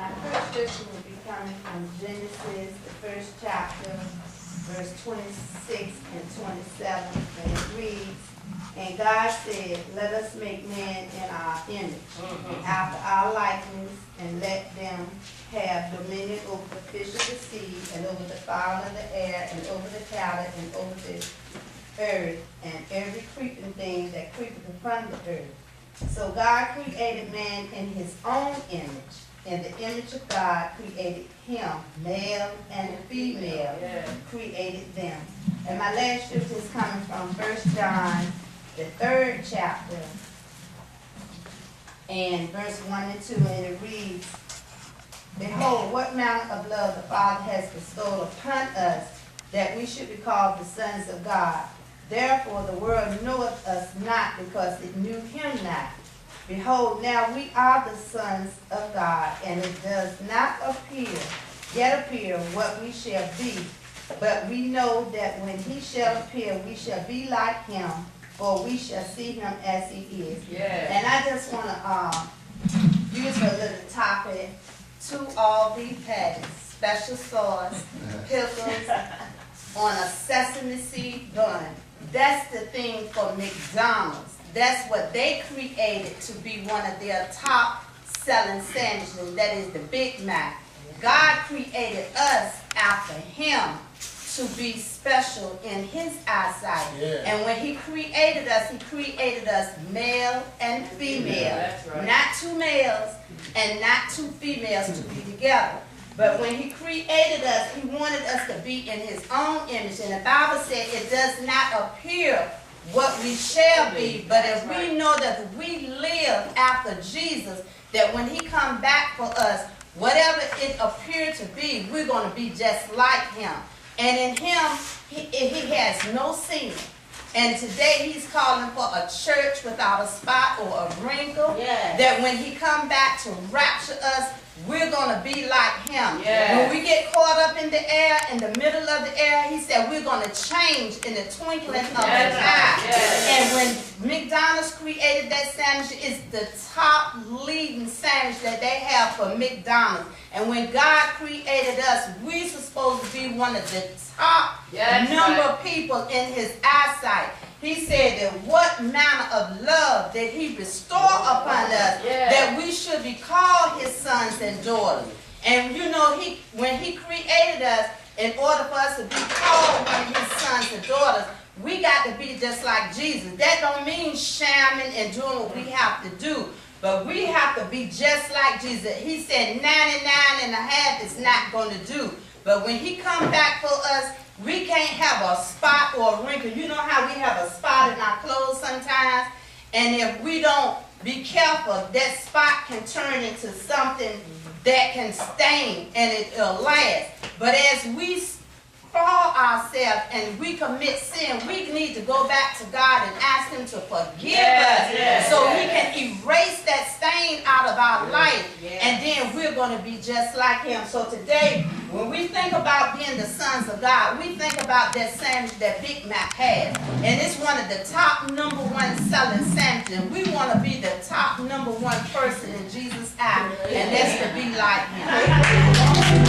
My first scripture will be coming from Genesis, the first chapter, verse 26 and 27, and it reads, "And God said, let us make man in our image, after our likeness, and let them have dominion over the fish of the sea, and over the fowl of the air, and over the cattle, and over the earth, and every creeping thing that creepeth upon the earth." So God created man in his own image. In the image of God created him, male and female, created them. And my last scripture is coming from 1 John, the 3rd chapter, and verse 1 and 2, and it reads, "Behold, what manner of love the Father has bestowed upon us, that we should be called the sons of God. Therefore the world knoweth us not, because it knew him not. Behold, now we are the sons of God, and it does not yet appear what we shall be. But we know that when he shall appear, we shall be like him, for we shall see him as he is." Yeah. And I just want to use a little topic: 2 all beef patties, special sauce, pickles, on a sesame seed bun. That's the thing for McDonald's. That's what they created to be one of their top selling sandwiches. That is the Big Mac. God created us after him to be special in his eyesight. Yeah. And when he created us male and female. That's right. Not 2 males and not 2 females to be together. But when he created us, he wanted us to be in his own image. And the Bible said it does not appear what we shall be, but if we know that we live after Jesus, that when he comes back for us, whatever it appeared to be, we're going to be just like him. And in him, he has no sin. And today he's calling for a church without a spot or a wrinkle. Yes. That when he comes back to rapture us, we're going to be like him. Yes. When we get caught up in the air, in the middle of the air, he said we're going to change in the twinkling of an eye. Yes. And when McDonald's created that sandwich, it's the top leading sandwich that they have for McDonald's. And when God created us, we're supposed to be one of the top number of people in his eyesight. He said that what manner of love did he bestow upon us, that we should be called his sons and daughters. And you know, when he created us, in order for us to be called one of his sons and daughters, we got to be just like Jesus. That don't mean shamming and doing what we have to do, but we have to be just like Jesus. He said 99.5 is not going to do. But when he come back for us, we can't have a spot or a wrinkle. You know how we have a spot in our clothes sometimes? And if we don't be careful, that spot can turn into something that can stain and it'll last. But as we fall ourselves and we commit sin, we need to go back to God and ask him to forgive us so he can erase that stain out of our life. And then we're going to be just like him. So today, when we think about being the sons of God, we think about that sandwich that Big Mac has. And it's one of the top #1 selling sandwiches. And we want to be the top #1 person in Jesus' eye. And that's to be like him.